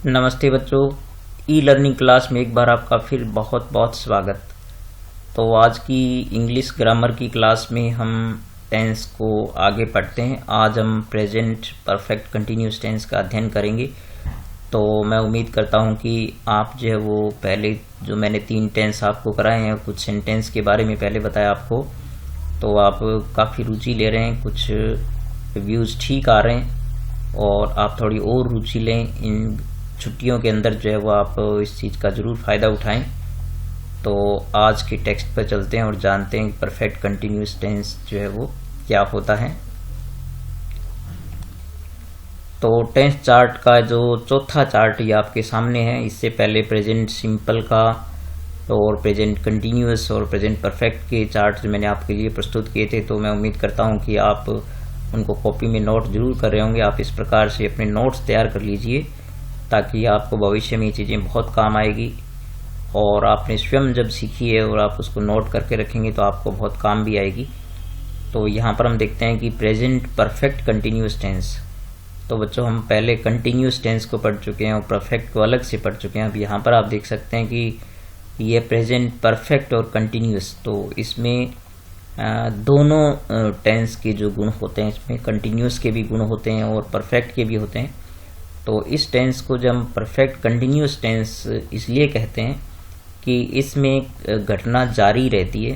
नमस्ते बच्चों, e learning class में एक बार आपका फिर बहुत बहुत स्वागत। तो आज की इंग्लिश ग्रामर की क्लास में हम टेंस को आगे पढ़ते हैं। आज हम प्रेजेंट परफेक्ट कंटिन्यूस टेंस का अध्ययन करेंगे। तो मैं उम्मीद करता हूं कि आप जो है वो पहले जो मैंने 3 टेंस आपको कराए हैं, कुछ सेंटेंस के बारे में पहले बताया आपको, तो आप काफ़ी रुचि ले रहे हैं, कुछ रिव्यूज़ ठीक आ रहे हैं और आप थोड़ी और रुचि लें। इन छुट्टियों के अंदर जो है वो आप इस चीज़ का ज़रूर फ़ायदा उठाएं। तो आज के टेक्स्ट पर चलते हैं और जानते हैं कि परफेक्ट कंटिन्यूस टेंस जो है वो क्या होता है। तो टेंस चार्ट का जो चौथा चार्ट ये आपके सामने है। इससे पहले प्रेजेंट सिंपल का और प्रेजेंट कंटिन्यूस और प्रेजेंट परफेक्ट के चार्ट जो मैंने आपके लिए प्रस्तुत किए थे, तो मैं उम्मीद करता हूं कि आप उनको कॉपी में नोट जरूर कर रहे होंगे। आप इस प्रकार से अपने नोट्स तैयार कर लीजिए ताकि आपको भविष्य में ये चीज़ें बहुत काम आएगी। और आपने स्वयं जब सीखी है और आप उसको नोट करके रखेंगे तो आपको बहुत काम भी आएगी। तो यहाँ पर हम देखते हैं कि प्रेजेंट परफेक्ट कंटिन्यूस टेंस। तो बच्चों, हम पहले कंटिन्यूस टेंस को पढ़ चुके हैं और परफेक्ट को अलग से पढ़ चुके हैं। अब यहाँ पर आप देख सकते हैं कि ये प्रेजेंट परफेक्ट और कंटिन्यूस, तो इसमें दोनों टेंस के जो गुण होते हैं, इसमें कंटिन्यूस के भी गुण होते हैं और परफेक्ट के भी होते हैं। तो इस टेंस को जब हम परफेक्ट कंटिन्यूस टेंस इसलिए कहते हैं कि इसमें घटना जारी रहती है,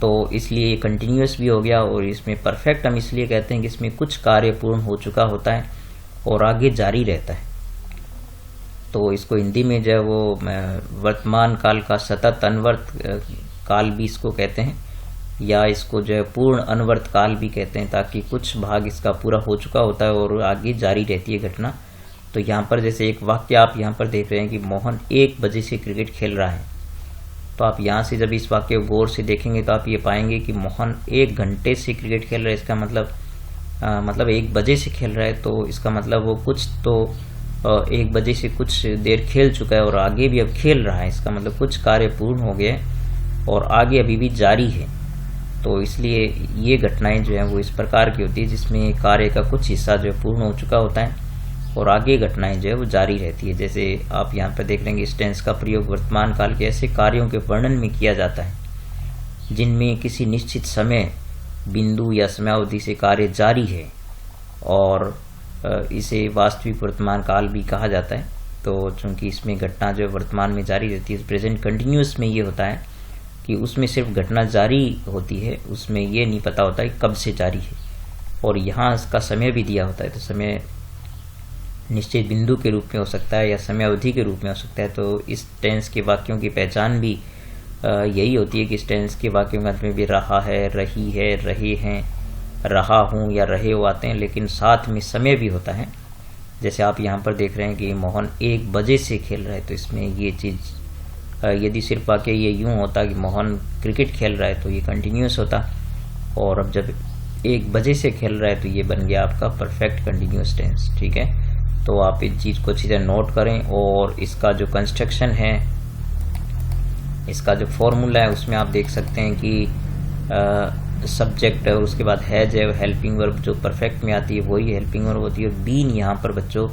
तो इसलिए ये कंटिन्यूस भी हो गया। और इसमें परफेक्ट हम इसलिए कहते हैं कि इसमें कुछ कार्य पूर्ण हो चुका होता है और आगे जारी रहता है। तो इसको हिंदी में जो है वो वर्तमान काल का सतत अनवर्त काल भी इसको कहते हैं, या इसको जो है पूर्ण अनवर्त काल भी कहते हैं, ताकि कुछ भाग इसका पूरा हो चुका होता है और आगे जारी रहती है घटना। तो यहाँ पर जैसे एक वाक्य आप यहाँ पर देख रहे हैं कि मोहन 1 बजे से क्रिकेट खेल रहा है। तो आप यहाँ से जब इस वाक्य को गौर से देखेंगे तो आप ये पाएंगे कि मोहन 1 घंटे से क्रिकेट खेल रहा है। इसका मतलब 1 बजे से खेल रहा है, तो इसका मतलब वो कुछ तो 1 बजे से कुछ देर खेल चुका है और आगे भी अब खेल रहा है। इसका मतलब कुछ कार्य पूर्ण हो गया है और आगे अभी भी जारी है। तो इसलिए ये घटनाएं जो है वो इस प्रकार की होती है जिसमें कार्य का कुछ हिस्सा जो है पूर्ण हो चुका होता है और आगे घटनाएं जो है वो जारी रहती है। जैसे आप यहाँ पर देख लेंगे, इस टेंस का प्रयोग वर्तमान काल के ऐसे कार्यों के वर्णन में किया जाता है जिनमें किसी निश्चित समय बिंदु या समयावधि से कार्य जारी है, और इसे वास्तविक वर्तमान काल भी कहा जाता है। तो चूंकि इसमें घटना जो वर्तमान में जारी रहती है, प्रेजेंट कंटिन्यूस में ये होता है कि उसमें सिर्फ घटना जारी होती है, उसमें ये नहीं पता होता कि कब से जारी है। और यहाँ इसका समय भी दिया होता है, तो समय निश्चित बिंदु के रूप में हो सकता है या समय अवधि के रूप में हो सकता है। तो इस टेंस के वाक्यों की पहचान भी यही होती है कि इस टेंस के वाक्यों में भी रहा है, रही है, रहे हैं, रहा हूँ या रहे हो आते हैं, लेकिन साथ में समय भी होता है। जैसे आप यहाँ पर देख रहे हैं कि मोहन 1 बजे से खेल रहा है, तो इसमें ये चीज़ यदि सिर्फ वाक्य ये यूँ होता कि मोहन क्रिकेट खेल रहा है तो ये कंटिन्यूस होता, और अब जब 1 बजे से खेल रहा है तो ये बन गया आपका परफेक्ट कंटिन्यूस टेंस। ठीक है, तो आप इस चीज़ को अच्छी तरह नोट करें। और इसका जो कंस्ट्रक्शन है, इसका जो फॉर्मूला है, उसमें आप देख सकते हैं कि सब्जेक्ट है और उसके बाद हैज है, हेल्पिंग वर्ब जो परफेक्ट में आती है वही हेल्पिंग वर्ब होती है। और बीन यहाँ पर बच्चों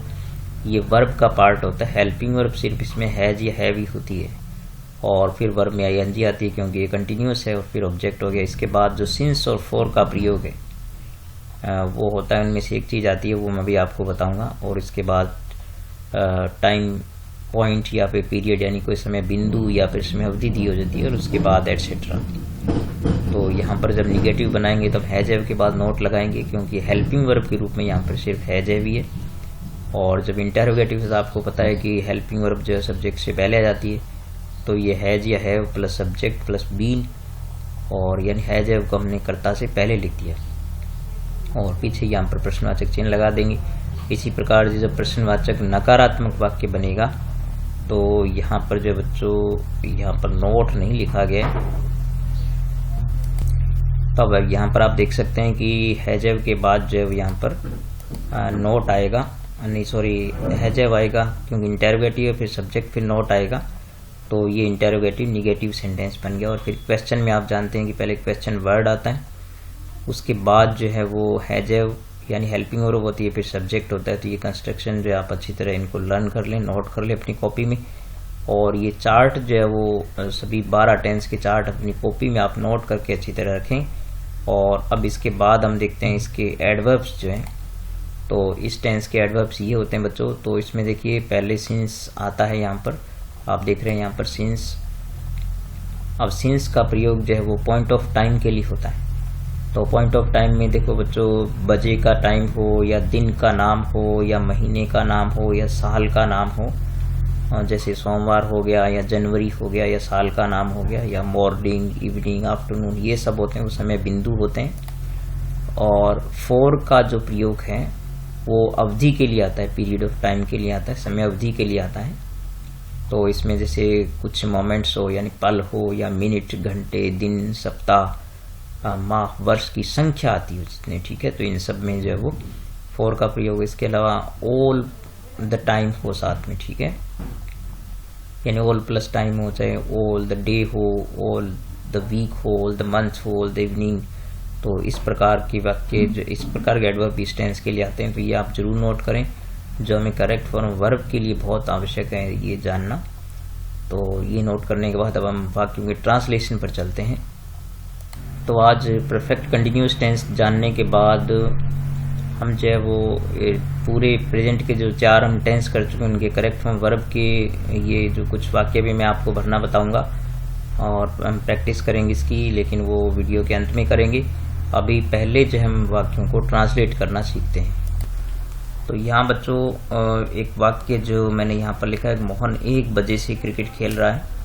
ये वर्ब का पार्ट होता है। हेल्पिंग वर्ब सिर्फ इसमें हैज या हैव ही होती है, और फिर वर्ब में आईएनजी आती है क्योंकि ये कंटिन्यूस है, और फिर ऑब्जेक्ट हो गया। इसके बाद जो सिंस और फॉर का प्रयोग है वो होता है, उनमें से एक चीज़ आती है, वो मैं भी आपको बताऊंगा। और इसके बाद टाइम पॉइंट या फिर पीरियड यानी कोई समय बिंदु या फिर समय अवधि दी हो जाती है, और उसके बाद एटसेट्रा। तो यहाँ पर जब निगेटिव बनाएंगे तब हैज हैव के बाद नोट लगाएंगे, क्योंकि हेल्पिंग वर्ब के रूप में यहाँ पर सिर्फ हैज हैव ही है। और जब इंटरोगेटिव से आपको पता है कि हेल्पिंग वर्ब जो है सब्जेक्ट से पहले आ जाती है, तो ये हैज या have plus subject plus been, और यानी हैज हैव को हमने कर्ता से पहले लिख दिया और पीछे यहाँ पर प्रश्नवाचक चिन्ह लगा देंगे। इसी प्रकार जब प्रश्नवाचक नकारात्मक वाक्य बनेगा तो यहाँ पर जो बच्चों यहाँ पर नोट नहीं लिखा गया, तब तो यहाँ पर आप देख सकते हैं कि हैजव के बाद जो यहाँ पर नोट आएगा, नहीं सॉरी हैजव आएगा क्योंकि इंटेरोगेटिव है, फिर सब्जेक्ट फिर नोट आएगा। तो ये इंटेरोगेटिव निगेटिव सेंटेंस बन गया। और फिर क्वेश्चन में आप जानते हैं कि पहले क्वेश्चन वर्ड आता है, उसके बाद जो है वो हैजव यानी हेल्पिंग वर्ब होती है, फिर सब्जेक्ट होता है। तो ये कंस्ट्रक्शन जो है आप अच्छी तरह इनको लर्न कर लें, नोट कर लें अपनी कॉपी में। और ये चार्ट जो है वो सभी 12 टेंस के चार्ट अपनी कॉपी में आप नोट करके अच्छी तरह रखें। और अब इसके बाद हम देखते हैं इसके एडवर्ब्स जो हैं। तो इस टेंस के एडवर्ब्स ये होते हैं बच्चों। तो इसमें देखिए पहले सिंस आता है, यहाँ पर आप देख रहे हैं यहाँ पर सिंस। अब सिंस का प्रयोग जो है वो पॉइंट ऑफ टाइम के लिए होता है। तो पॉइंट ऑफ टाइम में देखो बच्चों, बजे का टाइम हो या दिन का नाम हो या महीने का नाम हो या साल का नाम हो, जैसे सोमवार हो गया या जनवरी हो गया या साल का नाम हो गया, या मॉर्निंग, इवनिंग, आफ्टरनून, ये सब होते हैं, वो समय बिंदु होते हैं। और फॉर का जो प्रयोग है वो अवधि के लिए आता है, पीरियड ऑफ टाइम के लिए आता है, समय अवधि के लिए आता है। तो इसमें जैसे कुछ मोमेंट्स हो यानी पल हो या मिनट, घंटे, दिन, सप्ताह, माह, वर्ष की संख्या आती है जितने, ठीक है। तो इन सब में जो है वो फॉर का प्रयोग। इसके अलावा ऑल द टाइम हो साथ में, ठीक है, यानी ऑल प्लस टाइम हो, चाहे ऑल द डे हो, ऑल द वीक हो, ऑल द मंथ हो, ऑल द इवनिंग। तो इस प्रकार के वाक्य जो इस प्रकार के एडवर्ब इस टेंस के लिए आते हैं। तो ये आप जरूर नोट करें, जो हमें करेक्ट फॉर्म वर्ब के लिए बहुत आवश्यक है ये जानना। तो ये नोट करने के बाद अब हम वाक्यों के ट्रांसलेशन पर चलते हैं। तो आज परफेक्ट कंटिन्यूअस टेंस जानने के बाद हम जो है वो पूरे प्रेजेंट के जो 4 हम टेंस कर चुके हैं उनके करेक्ट फॉर्म वर्ब के ये जो कुछ वाक्य भी मैं आपको भरना बताऊंगा और हम प्रैक्टिस करेंगे इसकी, लेकिन वो वीडियो के अंत में करेंगे। अभी पहले जो हम वाक्यों को ट्रांसलेट करना सीखते हैं। तो यहाँ बच्चों एक वाक्य जो मैंने यहाँ पर लिखा है, मोहन 1 बजे से क्रिकेट खेल रहा है।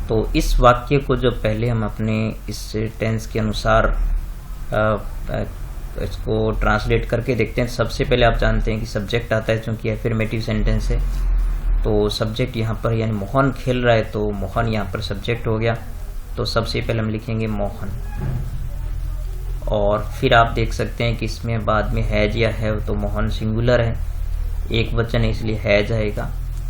तो इस वाक्य को जो पहले हम अपने इस टेंस के अनुसार इसको ट्रांसलेट करके देखते हैं। सबसे पहले आप जानते हैं कि सब्जेक्ट आता है, क्योंकि एफर्मेटिव सेंटेंस है। तो सब्जेक्ट यहाँ पर यानी मोहन खेल रहा है, तो मोहन यहाँ पर सब्जेक्ट हो गया। तो सबसे पहले हम लिखेंगे मोहन, और फिर आप देख सकते हैं कि इसमें बाद में हैज या है, तो मोहन सिंगुलर है, एक वचन है, इसलिए हैज आएगा।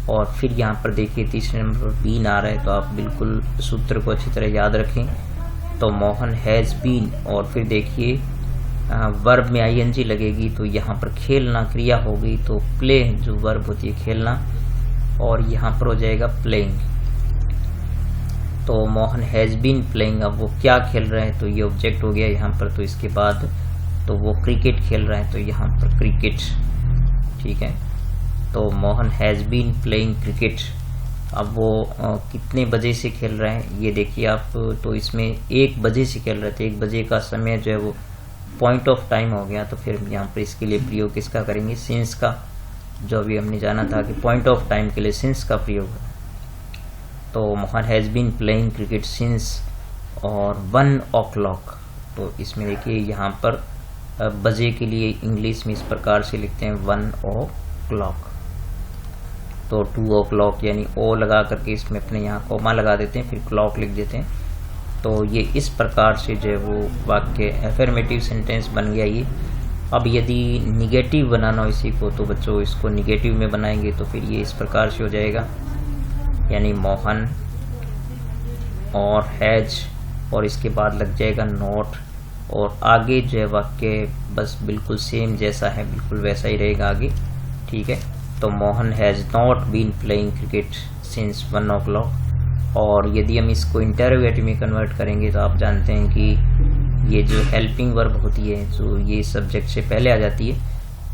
और फिर यहाँ पर देखिए तीसरे नंबर पर बीन आ रहा है, तो आप बिल्कुल सूत्र को अच्छी तरह याद रखें। तो मोहन हैज बीन, और फिर देखिए वर्ब में आईएनजी लगेगी, तो यहाँ पर खेलना क्रिया होगी, तो प्ले जो वर्ब होती है खेलना, और यहाँ पर हो जाएगा प्लेइंग। तो मोहन हैज बीन प्लेइंग, अब वो क्या खेल रहे हैं, तो ये ऑब्जेक्ट हो गया यहाँ पर। तो इसके बाद तो वो क्रिकेट खेल रहे हैं, तो यहाँ पर क्रिकेट, ठीक है। तो Mohan has been playing cricket. अब वो कितने बजे से खेल रहे हैं ये देखिए आप। तो इसमें 1 बजे से खेल रहे थे, 1 बजे का समय जो है वो पॉइंट ऑफ टाइम हो गया। तो फिर यहाँ पर इसके लिए प्रयोग किसका करेंगे, सिंस का, जो अभी हमने जाना था कि पॉइंट ऑफ टाइम के लिए सिंस का प्रयोग है। तो Mohan has been playing cricket since और 1 o'clock। तो इसमें देखिए यहाँ पर बजे के लिए इंग्लिश में इस प्रकार से लिखते हैं 1 o'clock। तो 2 o'clock यानी ओ लगा करके इसमें अपने यहाँ कोमा लगा देते हैं, फिर क्लॉक लिख देते हैं। तो ये इस प्रकार से जो है वो वाक्य एफर्मेटिव सेंटेंस बन गया ये। अब यदि निगेटिव बनाना हो इसी को, तो बच्चों इसको निगेटिव में बनाएंगे, तो फिर ये इस प्रकार से हो जाएगा, यानी मोहन और हैज, और इसके बाद लग जाएगा नॉट, और आगे जो है वाक्य बस बिल्कुल सेम जैसा है बिल्कुल वैसा ही रहेगा आगे, ठीक है। तो Mohan has not been playing cricket since 1 o'clock। और यदि हम इसको इंटरोगेटिव में कन्वर्ट करेंगे, तो आप जानते हैं कि ये जो हेल्पिंग वर्ब होती है जो ये सब्जेक्ट से पहले आ जाती है,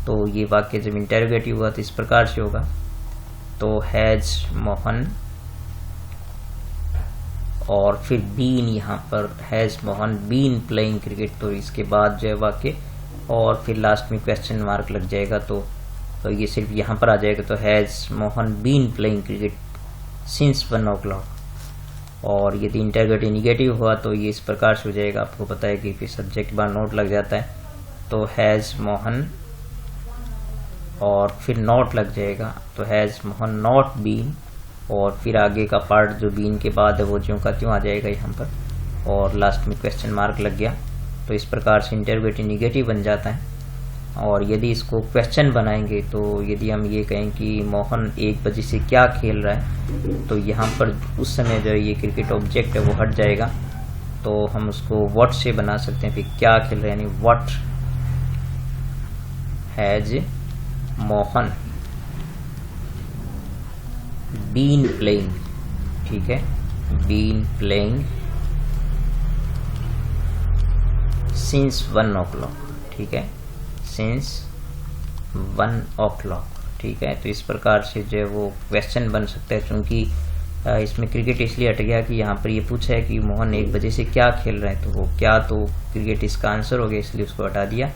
तो ये वाक्य जब इंटरोगेटिव हुआ तो इस प्रकार से होगा। तो हैज मोहन, और फिर बीन, यहाँ पर has Mohan been playing cricket, तो इसके बाद जो है वाक्य, और फिर लास्ट में क्वेश्चन मार्क लग जाएगा। तो ये सिर्फ यहाँ पर आ जाएगा। तो has Mohan been playing cricket since 1 o'clock। और यदि इंटरोगेटिव निगेटिव हुआ तो ये इस प्रकार से हो जाएगा, आपको पता है कि फिर सब्जेक्ट बार नोट लग जाता है। तो हैज मोहन, और फिर नॉट लग जाएगा, तो हैज मोहन नॉट बीन, और फिर आगे का पार्ट जो बीन के बाद है वो ज्यों का त्यों आ जाएगा यहाँ पर, और लास्ट में क्वेश्चन मार्क लग गया। तो इस प्रकार से इंटरोगेटिव निगेटिव बन जाता है। और यदि इसको क्वेश्चन बनाएंगे, तो यदि हम ये कहें कि मोहन 1 बजे से क्या खेल रहा है, तो यहाँ पर उस समय जो ये क्रिकेट ऑब्जेक्ट है वो हट जाएगा। तो हम उसको व्हाट से बना सकते हैं, फिर क्या खेल रहे हैं, यानी what has Mohan been playing, ठीक है, बीन प्लेइंग सिंस 1 o'clock, ठीक है, सिंस 1 o'clock, ठीक है। तो इस प्रकार से जो है वो क्वेश्चन बन सकता है, क्योंकि इसमें क्रिकेट इसलिए हट गया कि यहाँ पर ये पूछा है कि मोहन 1 बजे से क्या खेल रहे हैं, तो वो क्या, तो क्रिकेट इसका आंसर हो गया, इसलिए उसको हटा दिया।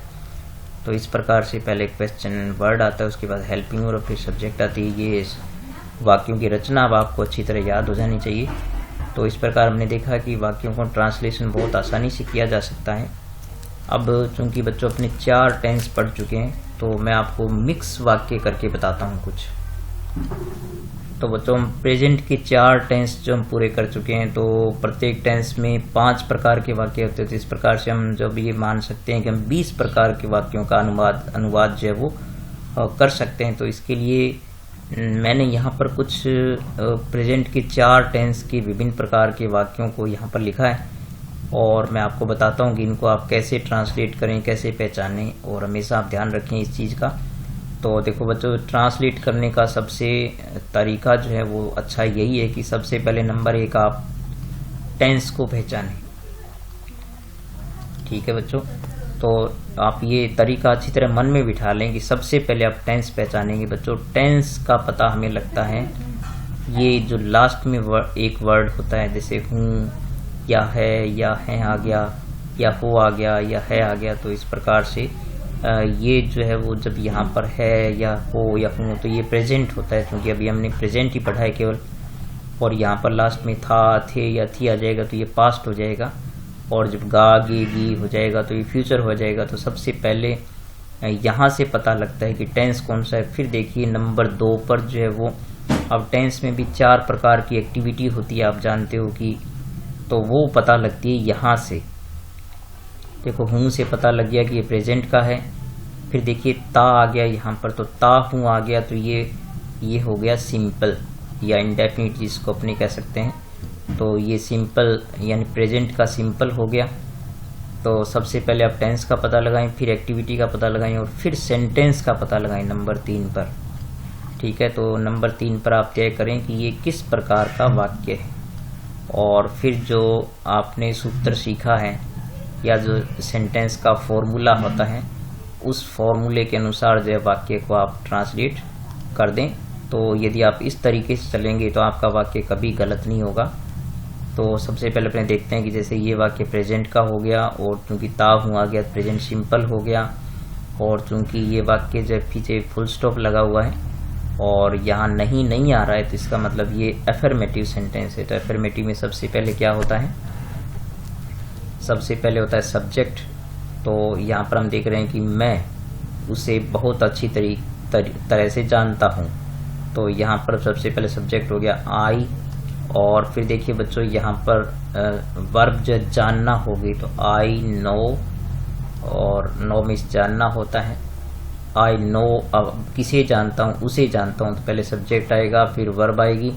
तो इस प्रकार से पहले क्वेश्चन वर्ड आता है, उसके बाद हेल्पिंग और फिर सब्जेक्ट आती है। ये वाक्यों की रचना अब आपको अच्छी तरह याद हो जानी चाहिए। तो इस प्रकार हमने देखा कि वाक्यों को ट्रांसलेशन बहुत आसानी से किया जा सकता है। अब चूंकि बच्चों अपने 4 टेंस पढ़ चुके हैं, तो मैं आपको मिक्स वाक्य करके बताता हूँ कुछ। तो बच्चों हम प्रेजेंट के 4 टेंस जो हम पूरे कर चुके हैं, तो प्रत्येक टेंस में 5 प्रकार के वाक्य होते हैं। तो इस प्रकार से हम जब ये मान सकते हैं कि हम 20 प्रकार के वाक्यों का अनुवाद जो है वो कर सकते हैं। तो इसके लिए मैंने यहाँ पर कुछ प्रेजेंट के 4 टेंस के विभिन्न प्रकार के वाक्यों को यहाँ पर लिखा है, और मैं आपको बताता हूँ कि इनको आप कैसे ट्रांसलेट करें, कैसे पहचानें, और हमेशा आप ध्यान रखें इस चीज़ का। तो देखो बच्चों, ट्रांसलेट करने का सबसे तरीका जो है वो अच्छा यही है कि सबसे पहले नंबर 1 आप टेंस को पहचानें, ठीक है बच्चों। तो आप ये तरीका अच्छी तरह मन में बिठा लें कि सबसे पहले आप टेंस पहचानेंगे। बच्चों टेंस का पता हमें लगता है ये जो लास्ट में एक वर्ड होता है, जैसे हूँ या है आ गया, या हो आ गया, या है आ गया। तो इस प्रकार से ये जो है वो जब यहाँ पर है या हो या हूँ, तो ये प्रेजेंट होता है, क्योंकि अभी हमने प्रेजेंट ही पढ़ा है केवल। और यहाँ पर लास्ट में था, थे या थी आ जाएगा तो ये पास्ट हो जाएगा, और जब गा गे गी हो जाएगा तो ये फ्यूचर हो जाएगा। तो सबसे पहले यहाँ से पता लगता है कि टेंस कौन सा है। फिर देखिए नंबर 2 पर जो है वो, अब टेंस में भी 4 प्रकार की एक्टिविटी होती है, आप जानते हो कि, तो वो पता लगती है यहाँ से। देखो हूँ से पता लग गया कि ये प्रेजेंट का है। फिर देखिए ता आ गया यहाँ पर, तो ता हूँ आ गया, तो ये हो गया सिंपल या इंडेफिनिट जिसको अपने कह सकते हैं। तो ये सिंपल यानी प्रेजेंट का सिंपल हो गया। तो सबसे पहले आप टेंस का पता लगाएं, फिर एक्टिविटी का पता लगाएं, और फिर सेंटेंस का पता लगाएं नंबर 3 पर, ठीक है। तो नंबर 3 पर आप तय करें कि ये किस प्रकार का वाक्य है, और फिर जो आपने सूत्र सीखा है या जो सेंटेंस का फॉर्मूला होता है, उस फॉर्मूले के अनुसार जो है वाक्य को आप ट्रांसलेट कर दें। तो यदि आप इस तरीके से चलेंगे तो आपका वाक्य कभी गलत नहीं होगा। तो सबसे पहले अपने देखते हैं कि जैसे ये वाक्य प्रेजेंट का हो गया, और चूंकि ता हूँ आ गया, प्रेजेंट सिंपल हो गया। और चूंकि ये वाक्य जब पीछे फुल स्टॉप लगा हुआ है और यहाँ नहीं आ रहा है, तो इसका मतलब ये अफर्मेटिव सेंटेंस है। तो अफर्मेटिव में सबसे पहले क्या होता है, सबसे पहले होता है सब्जेक्ट। तो यहाँ पर हम देख रहे हैं कि मैं उसे बहुत अच्छी तरह से जानता हूँ, तो यहाँ पर सबसे पहले सब्जेक्ट हो गया आई। और फिर देखिए बच्चों यहाँ पर वर्ब जो जानना होगी, तो आई नो, और नो में जानना होता है। आई नो, अब किसे जानता हूँ, उसे जानता हूँ, तो पहले सब्जेक्ट आएगा, फिर वर्ब आएगी,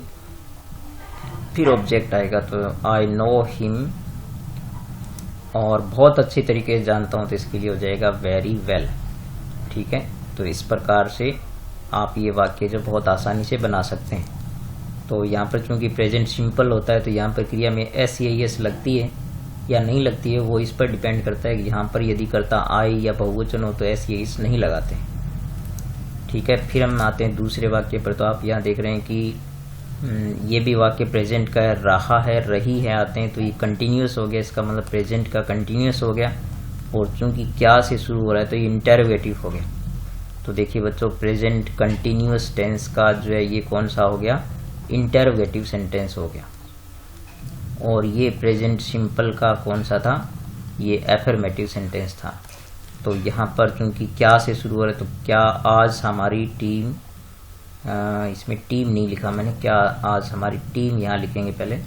फिर ऑब्जेक्ट आएगा। तो आई नो हिम, और बहुत अच्छी तरीके से जानता हूँ, तो इसके लिए हो जाएगा वेरी वेल, ठीक है। तो इस प्रकार से आप ये वाक्य जो बहुत आसानी से बना सकते हैं। तो यहाँ पर चूंकि प्रेजेंट सिंपल होता है, तो यहाँ पर क्रिया में एस या एस लगती है या नहीं लगती है, वो इस पर डिपेंड करता है कि यहाँ पर यदि करता आई या बहुवचन हो तो एस या एस नहीं लगाते, ठीक है। फिर हम आते हैं दूसरे वाक्य पर। तो आप यहाँ देख रहे हैं कि ये भी वाक्य प्रेजेंट का रहा है, रही है आते हैं, तो ये कंटिन्यूस हो गया, इसका मतलब प्रेजेंट का कंटिन्यूस हो गया। और चूंकि क्या से शुरू हो रहा है तो ये इंटरोगेटिव हो गया। तो देखिए बच्चों, प्रेजेंट कंटिन्यूस टेंस का जो है ये कौन सा हो गया, इंटरोगेटिव सेंटेंस हो गया। और ये प्रेजेंट सिंपल का कौन सा था, ये अफर्मेटिव सेंटेंस था। तो यहाँ पर चूंकि क्या से शुरू हो रहा है, तो क्या आज हमारी टीम, इसमें टीम नहीं लिखा मैंने, क्या आज हमारी टीम यहाँ लिखेंगे पहले।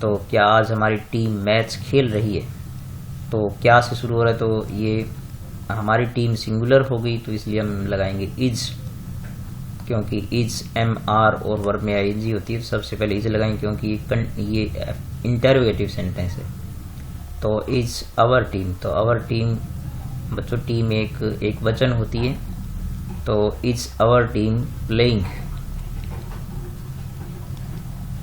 तो क्या आज हमारी टीम मैच खेल रही है, तो क्या से शुरू हो रहा है, तो ये हमारी टीम सिंगुलर हो गई, तो इसलिए हम लगाएंगे इज, क्योंकि इज एम आर और वर्ब में आई जी होती है, तो सबसे पहले इज लगाएंगे क्योंकि ये इंटरोगेटिव सेंटेंस है। तो इज आवर टीम, तो आवर टीम बच्चों टीम एक वचन होती है, तो इज आवर टीम प्लेइंग,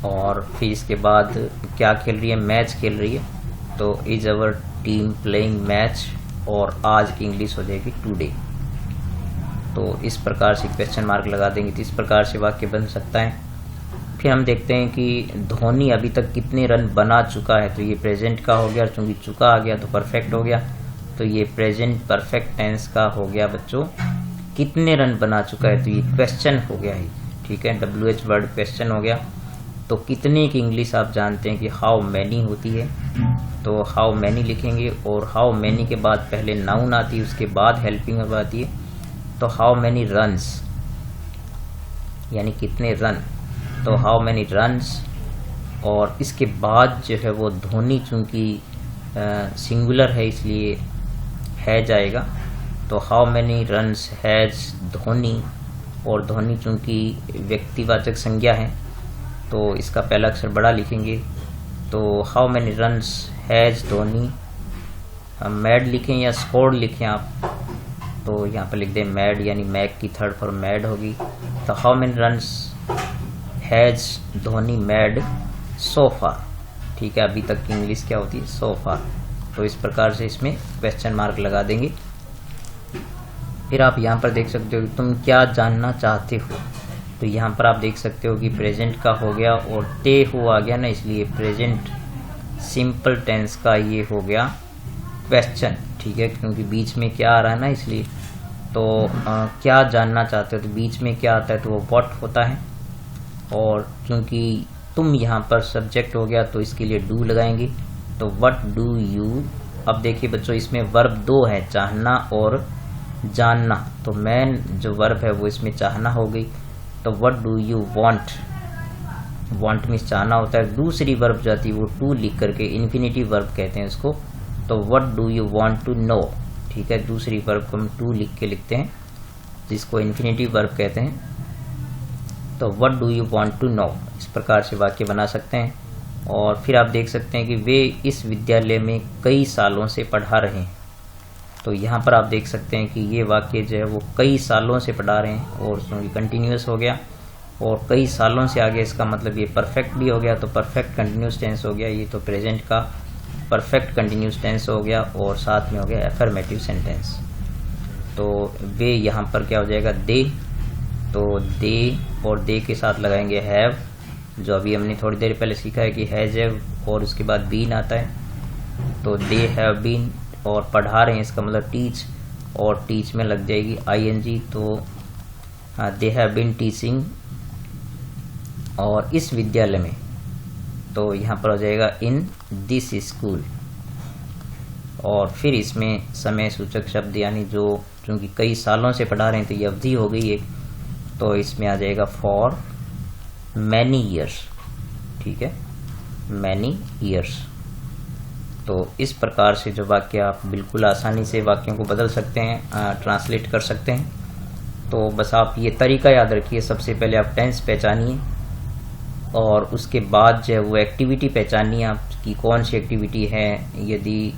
और फिर इसके बाद क्या खेल रही है, मैच खेल रही है, तो is our team playing match, और आज की इंग्लिश हो जाएगी टुडे। तो इस प्रकार से क्वेश्चन मार्क लगा देंगे, तो इस प्रकार से वाक्य बन सकता है। फिर हम देखते हैं कि धोनी अभी तक कितने रन बना चुका है, तो ये प्रेजेंट का हो गया, चूंकि चुका आ गया तो परफेक्ट हो गया, तो ये प्रेजेंट परफेक्ट टेंस का हो गया बच्चों, कितने रन बना चुका है, तो ये क्वेश्चन हो गया है, ठीक है, WH वर्ड क्वेश्चन हो गया। तो कितने की इंग्लिश आप जानते हैं कि हाउ मैनी होती है, तो हाउ मैनी लिखेंगे, और हाउ मैनी के बाद पहले नाउन आती है, उसके बाद हेल्पिंग वर्ब आती है, तो हाउ मैनी रन्स यानी कितने रन, तो हाउ मैनी रन्स, और इसके बाद जो है वो धोनी चूंकि सिंगुलर है इसलिए है जाएगा, तो how many runs has Dhoni, और धोनी चूंकि व्यक्तिवाचक संज्ञा है तो इसका पहला अक्षर बड़ा लिखेंगे, तो how many runs has Dhoni, mad लिखें या स्कोर्ड लिखें आप, तो यहाँ पर लिख दें मैड, यानी मैक की थर्ड फॉर्म मैड होगी, तो how many runs has Dhoni made so far, ठीक है, अभी तक की इंग्लिश क्या होती है, सो फार। तो इस प्रकार से इसमें क्वेश्चन मार्क लगा देंगे। फिर आप यहाँ पर देख सकते हो कि तुम क्या जानना चाहते हो, तो यहाँ पर आप देख सकते हो कि प्रेजेंट का हो गया और ते हो आ गया ना, इसलिए प्रेजेंट सिंपल टेंस का ये हो गया क्वेश्चन, ठीक है, क्योंकि बीच में क्या आ रहा है ना, इसलिए तो क्या जानना चाहते हो, तो बीच में क्या आता है, तो वो व्हाट होता है, और क्योंकि तुम यहाँ पर सब्जेक्ट हो गया तो इसके लिए डू लगाएंगे, तो व्हाट डू यू। अब देखिए बच्चों इसमें वर्ब दो है, चाहना और जानना, तो मेन जो वर्ब है वो इसमें चाहना हो गई, तो what do you want, want means चाहना होता है, दूसरी वर्ब जाती है वो टू लिख करके इन्फिनिटिव वर्ब कहते हैं इसको, तो what do you want to know, ठीक है, दूसरी वर्ब को हम टू लिख के लिखते हैं जिसको इन्फिनिटिव वर्ब कहते हैं, तो what do you want to know, इस प्रकार से वाक्य बना सकते हैं। और फिर आप देख सकते हैं कि वे इस विद्यालय में कई सालों से पढ़ा रहे हैं, तो यहाँ पर आप देख सकते हैं कि ये वाक्य जो है वो कई सालों से पढ़ा रहे हैं, और कंटिन्यूस हो गया, और कई सालों से आ गया, इसका मतलब ये परफेक्ट भी हो गया, तो परफेक्ट कंटिन्यूस टेंस हो गया, ये तो प्रेजेंट का परफेक्ट कंटिन्यूस टेंस हो गया, और साथ में हो गया एफर्मेटिव सेंटेंस। तो वे यहाँ पर क्या हो जाएगा, दे, तो दे और दे के साथ लगाएंगे हैव, जो अभी हमने थोड़ी देर पहले सीखा है कि हैज हैव और उसके बाद बीन आता है, तो दे हैव बीन, और पढ़ा रहे हैं इसका मतलब टीच, और टीच में लग जाएगी ING, तो दे हैव बीन टीचिंग, और इस विद्यालय में, तो यहाँ पर हो जाएगा इन दिस स्कूल, और फिर इसमें समय सूचक शब्द यानी जो चूंकि कई सालों से पढ़ा रहे हैं तो ये अवधि हो गई है, तो इसमें आ जाएगा फॉर मैनी ईयर्स, ठीक है, मैनी ईयर्स। तो इस प्रकार से जो वाक्य आप बिल्कुल आसानी से वाक्यों को बदल सकते हैं, ट्रांसलेट कर सकते हैं। तो बस आप ये तरीका याद रखिए, सबसे पहले आप टेंस पहचानिए, और उसके बाद जो है वो एक्टिविटी पहचानिए आपकी कौन सी एक्टिविटी है, यदि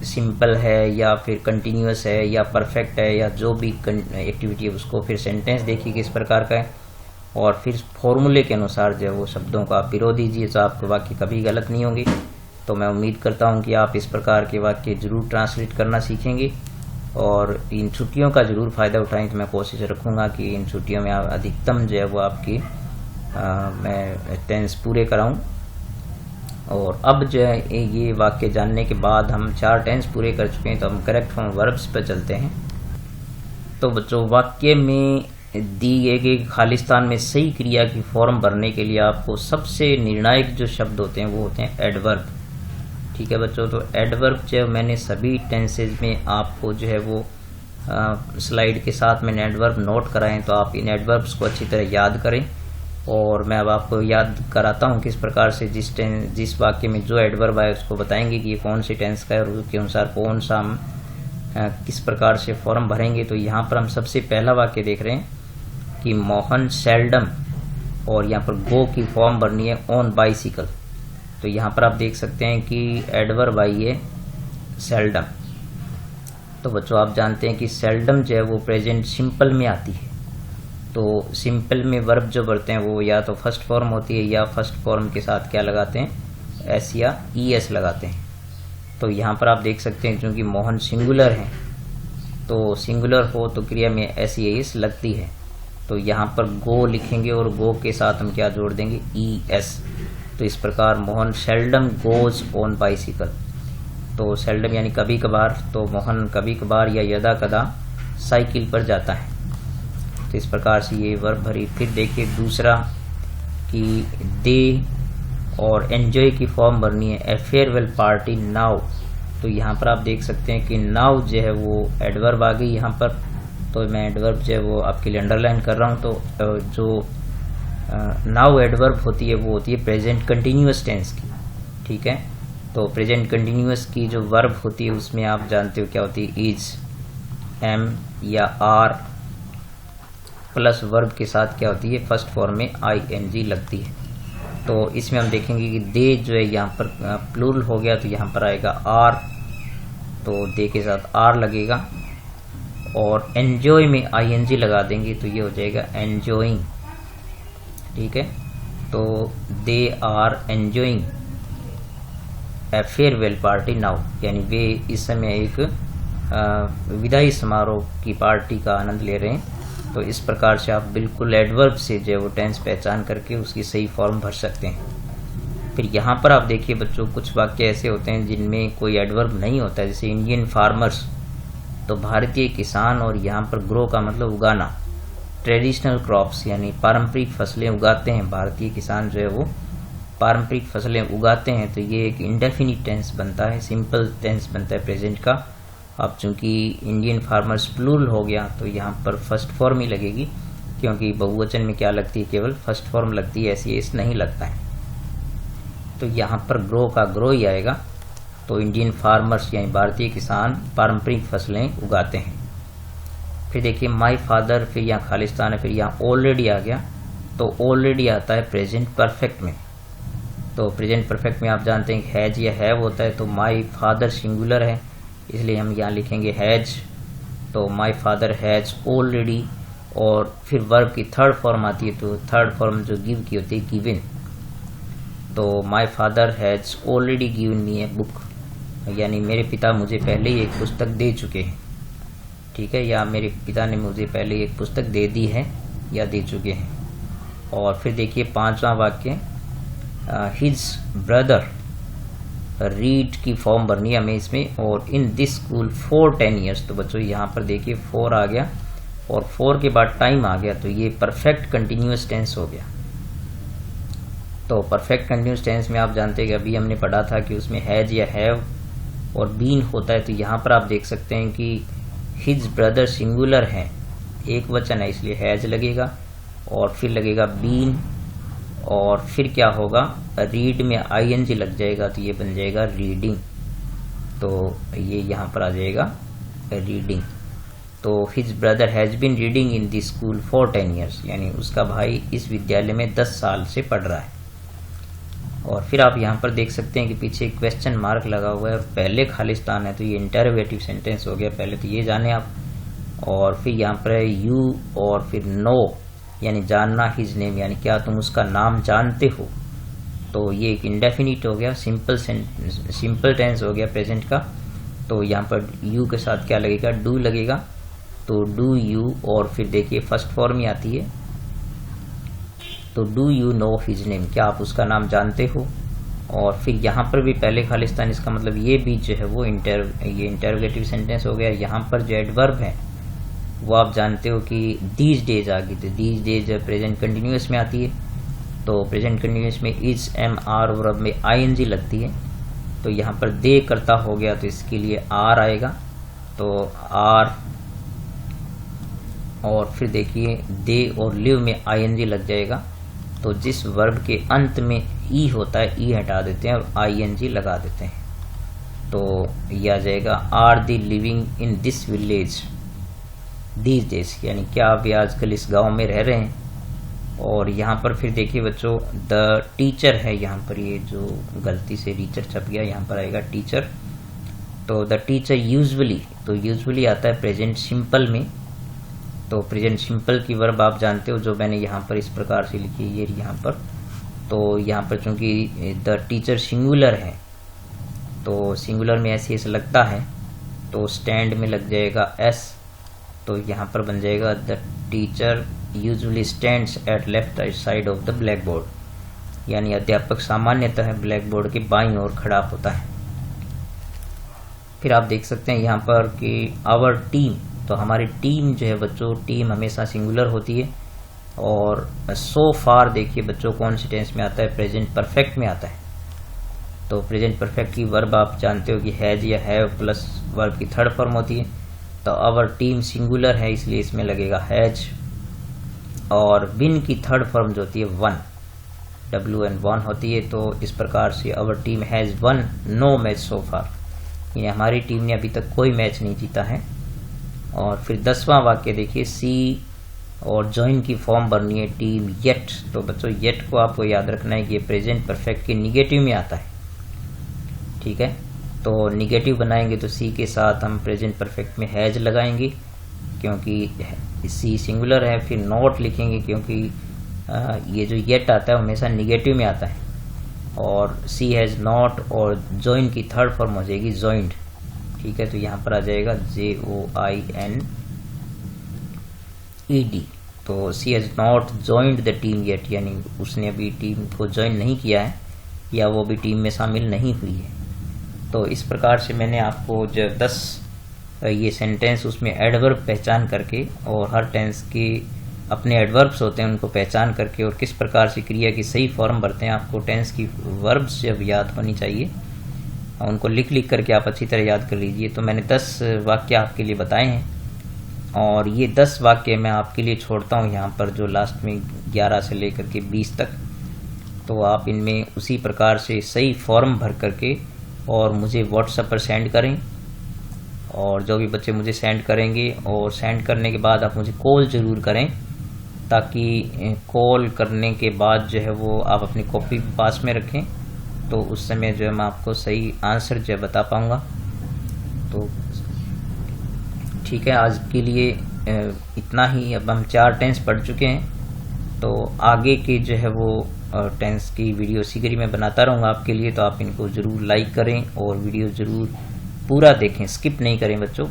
सिंपल है या फिर कंटिन्यूअस है या परफेक्ट है या जो भी एक्टिविटी है, उसको फिर सेंटेंस देखिए किस प्रकार का है, और फिर फॉर्मूले के अनुसार जो है वो शब्दों का आप पिरो दीजिए, तो आपके वाक्य कभी गलत नहीं होंगे। तो मैं उम्मीद करता हूं कि आप इस प्रकार के वाक्य जरूर ट्रांसलेट करना सीखेंगे, और इन छुट्टियों का जरूर फ़ायदा उठाएं। तो मैं कोशिश रखूँगा कि इन छुट्टियों में आप अधिकतम जो है वो आपकी मैं टेंस पूरे कराऊँ। और अब जो है ये वाक्य जानने के बाद हम 4 टेंस पूरे कर चुके हैं, तो हम करेक्ट फॉर्म वर्ब्स पर चलते हैं। तो बच्चों वाक्य में दिए गए खालिस्तान में सही क्रिया की फॉर्म भरने के लिए आपको सबसे निर्णायक जो शब्द होते हैं वो होते हैं एडवर्ब, ठीक है बच्चों। तो एडवर्ब जो मैंने सभी टेंसेज में आपको जो है वो स्लाइड के साथ मैंने एडवर्ब नोट कराए हैं, तो आप इन एडवर्ब्स को अच्छी तरह याद करें। और मैं अब आपको याद कराता हूँ किस प्रकार से जिस वाक्य में जो एडवर्ब आए उसको बताएंगे कि ये कौन सी टेंस का है और उसके अनुसार कौन सा हम किस प्रकार से फॉर्म भरेंगे। तो यहाँ पर हम सबसे पहला वाक्य देख रहे हैं कि मोहन सेल्डम, और यहाँ पर गो की फॉर्म भरनी है ऑन बाइसिकल। तो यहाँ पर आप देख सकते हैं कि एडवर्ब आई है सेल्डम, तो बच्चों आप जानते हैं कि सेल्डम जो है वो प्रेजेंट सिंपल में आती है। तो सिंपल में वर्ब जो बढ़ते हैं वो या तो फर्स्ट फॉर्म होती है या फर्स्ट फॉर्म के साथ क्या लगाते हैं, एस या ES लगाते हैं। तो यहाँ पर आप देख सकते हैं क्योंकि मोहन सिंगुलर है तो सिंगुलर हो तो क्रिया में एस या एस लगती है। तो यहाँ पर गो लिखेंगे और गो के साथ हम क्या जोड़ देंगे, ES। तो इस प्रकार Mohan seldom goes on bicycle. तो सेल्डम यानी कभी कभार, तो मोहन कभी कभार या यदा कदा साइकिल पर जाता है। तो इस प्रकार से ये वर्ब भरी। फिर देखिए दूसरा कि दे और एंजॉय की फॉर्म भरनी है, ए फेयरवेल पार्टी नाउ। तो यहाँ पर आप देख सकते हैं कि नाउ जो है वो एडवर्ब आ गई यहाँ पर। तो मैं एडवर्ब जो है वो आपके लिए अंडरलाइन कर रहा हूँ। तो जो नाउ एडवर्ब होती है वो होती है प्रेजेंट कंटिन्यूअस टेंस की, ठीक है। तो प्रेजेंट कंटिन्यूअस की जो वर्ब होती है उसमें आप जानते हो क्या होती है, इज, एम या आर प्लस वर्ब के साथ क्या होती है, फर्स्ट फॉर्म में ING लगती है। तो इसमें हम देखेंगे कि दे जो है यहाँ पर प्लूरल हो गया तो यहाँ पर आएगा आर, तो दे के साथ आर लगेगा। और एंजॉय में ING लगा देंगे तो ये हो जाएगा एंजॉइंग, ठीक है। तो they are enjoying a farewell party now, यानी वे इस समय एक विदाई समारोह की पार्टी का आनंद ले रहे हैं। तो इस प्रकार से आप बिल्कुल एडवर्ब से जो है वो टेंस पहचान करके उसकी सही फॉर्म भर सकते हैं। फिर यहाँ पर आप देखिए बच्चों कुछ वाक्य ऐसे होते हैं जिनमें कोई एडवर्ब नहीं होता है, जैसे इंडियन फार्मर्स, तो भारतीय किसान, और यहाँ पर ग्रो का मतलब उगाना। ट्रेडिशनल क्रॉप्स यानी पारंपरिक फसलें उगाते हैं, भारतीय किसान जो है वो पारंपरिक फसलें उगाते हैं। तो ये एक इंडेफिनिट टेंस बनता है, सिंपल टेंस बनता है प्रेजेंट का। अब चूंकि इंडियन फार्मर्स प्लूरल हो गया तो यहाँ पर फर्स्ट फॉर्म ही लगेगी, क्योंकि बहुवचन में क्या लगती है, केवल फर्स्ट फॉर्म लगती है, ऐसी एस नहीं लगता है। तो यहाँ पर ग्रो का ग्रो ही आएगा। तो इंडियन फार्मर्स यानी भारतीय किसान पारंपरिक फसलें उगाते हैं। फिर देखिए माई फादर, फिर यहाँ खालिस्तान है, फिर यहाँ ऑलरेडी आ गया। तो ऑलरेडी आता है प्रेजेंट परफेक्ट में। तो प्रेजेंट परफेक्ट में आप जानते हैं हैज या हैव होता है। तो माई फादर सिंगुलर है इसलिए हम यहाँ लिखेंगे हैज। तो माई फादर हैज ऑलरेडी, और फिर वर्ब की थर्ड फॉर्म आती है, तो थर्ड फॉर्म जो गिव की होती है, गिवन। तो my father has already given me a book, यानी मेरे पिता मुझे पहले ही एक पुस्तक दे चुके हैं, ठीक है, या मेरे पिता ने मुझे पहले ही एक पुस्तक दे दी है या दे चुके हैं। और फिर देखिए पांचवा वाक्य, हिज ब्रदर, रीड की फॉर्म भरनी है हमें इसमें, और इन दिस स्कूल फॉर 10 ईयर्स। तो बच्चों यहाँ पर देखिए 4 आ गया और 4 के बाद टाइम आ गया, तो ये परफेक्ट कंटिन्यूअस टेंस हो गया। तो परफेक्ट कंटिन्यूअस टेंस में आप जानते हैं कि अभी हमने पढ़ा था कि उसमें हैज या हैव और बीन होता है। तो यहाँ पर आप देख सकते हैं कि हिज ब्रदर सिंगुलर है, एक वचन है, इसलिए हैज लगेगा और फिर लगेगा बीन, और फिर क्या होगा, रीड में ING लग जाएगा तो ये बन जाएगा रीडिंग। तो ये यहाँ पर आ जाएगा रीडिंग। तो his brother has been reading in this school for 10 years, यानी उसका भाई इस विद्यालय में 10 साल से पढ़ रहा है। और फिर आप यहाँ पर देख सकते हैं कि पीछे क्वेश्चन मार्क लगा हुआ है, पहले खालिस्तान है तो ये इंटरोगेटिव सेंटेंस हो गया, पहले तो ये जाने आप। और फिर यहाँ पर है यू और फिर नो, यानी जानना, हिज नेम, यानी क्या तुम उसका नाम जानते हो। तो ये एक इंडेफिनिट हो गया, सिंपल टेंस हो गया प्रेजेंट का। तो यहाँ पर यू के साथ क्या लगेगा, डू लगेगा। तो डू यू, और फिर देखिए फर्स्ट फॉर्म ही आती है, तो do you know his name, क्या आप उसका नाम जानते हो। और फिर यहाँ पर भी पहले खालिस्तान, इसका मतलब ये भी जो है वो ये इंटरोगेटिव सेंटेंस हो गया। यहाँ पर जो एडवर्ब है वो आप जानते हो कि दीज डेज आ गई, तो दीज डेज प्रेजेंट कंटिन्यूअस में आती है। तो प्रेजेंट कंटिन्यूअस में इज, एम, आर और अब में ING लगती है। तो यहाँ पर दे करता हो गया तो इसके लिए आर आएगा, तो आर, और फिर देखिए दे और लिव में ING लग जाएगा। तो जिस वर्ब के अंत में ई होता है, ई हटा देते हैं और ING लगा देते हैं। तो यह आ जाएगा are they living in this village these days, यानी क्या आप आजकल इस गांव में रह रहे हैं। और यहाँ पर फिर देखिए बच्चों द टीचर है, यहाँ पर ये जो गलती से टीचर छप गया, यहाँ पर आएगा टीचर। तो द टीचर यूजुअली, तो यूजुअली आता है प्रेजेंट सिंपल में। तो प्रेजेंट सिंपल की वर्ब आप जानते हो, जो मैंने यहाँ पर इस प्रकार से लिखी है, ये यहाँ पर। तो यहाँ पर चूंकि द टीचर सिंगुलर है, तो सिंगुलर में ऐसे ऐसे लगता है, तो स्टैंड में लग जाएगा एस, तो यहाँ पर बन जाएगा the teacher usually stands eight left side of the black board, यानी अध्यापक सामान्यतः ब्लैक बोर्ड के बाईं ओर खड़ा होता है। फिर आप देख सकते हैं यहाँ पर कि आवर टीम, तो हमारी टीम जो है बच्चों, टीम हमेशा सिंगुलर होती है। और सो फार देखिए बच्चों कौन से टेंस में आता है, प्रेजेंट परफेक्ट में आता है। तो प्रेजेंट परफेक्ट की वर्ब आप जानते हो कि हैज या हैव प्लस वर्ब की थर्ड फॉर्म होती है। तो आवर टीम सिंगुलर है, इसलिए इसमें लगेगा हैज। और बिन की थर्ड फॉर्म जो होती है वन, WN1 होती है। तो इस प्रकार से our team has won no match so far, यानी हमारी टीम ने अभी तक कोई मैच नहीं जीता है। और फिर 10वां वाक्य देखिए, सी और जॉइन की फॉर्म बननी है टीम येट। तो बच्चों येट को आपको याद रखना है कि ये प्रेजेंट परफेक्ट के निगेटिव में आता है, ठीक है। तो निगेटिव बनाएंगे तो सी के साथ हम प्रेजेंट परफेक्ट में हैज लगाएंगे, क्योंकि सी सिंगुलर है। फिर नॉट लिखेंगे, क्योंकि ये जो येट आता है हमेशा निगेटिव में आता है। और सी हैज नॉट, और जॉइन की थर्ड फॉर्म हो जाएगी जॉइंड, ठीक है। तो यहाँ पर आ जाएगा JOINED। तो she has not joined the team yet, यानी उसने अभी टीम को ज्वाइन नहीं किया है, या वो भी टीम में शामिल नहीं हुई है। तो इस प्रकार से मैंने आपको जो 10 ये सेंटेंस, उसमें एडवर्ब पहचान करके, और हर टेंस के अपने एडवर्ब्स होते हैं उनको पहचान करके, और किस प्रकार से क्रिया की सही फॉर्म भरते हैं। आपको टेंस की वर्ब्स जब याद होनी चाहिए, उनको लिख करके आप अच्छी तरह याद कर लीजिए। तो मैंने 10 वाक्य आपके लिए बताए हैं, और ये 10 वाक्य मैं आपके लिए छोड़ता हूँ यहाँ पर, जो लास्ट में 11 से लेकर के 20 तक। तो आप इनमें उसी प्रकार से सही फॉर्म भर करके और मुझे व्हाट्सएप पर सेंड करें। और जो भी बच्चे मुझे सेंड करेंगे, और सेंड करने के बाद आप मुझे कॉल ज़रूर करें, ताकि कॉल करने के बाद जो है वो आप अपनी कॉपी पास में रखें, तो उस समय जो है मैं आपको सही आंसर जो है बता पाऊँगा। तो ठीक है, आज के लिए इतना ही। अब हम 4 टेंस पढ़ चुके हैं, तो आगे के जो है वो टेंस की वीडियो शीघ्र ही मैं बनाता रहूँगा आपके लिए। तो आप इनको ज़रूर लाइक करें और वीडियो ज़रूर पूरा देखें, स्किप नहीं करें बच्चों,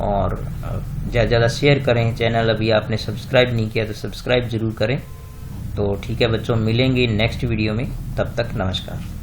और ज़्यादा ज़्यादा शेयर करें। चैनल अभी आपने सब्सक्राइब नहीं किया तो सब्सक्राइब ज़रूर करें। तो ठीक है बच्चों, मिलेंगे नेक्स्ट वीडियो में, तब तक नमस्कार।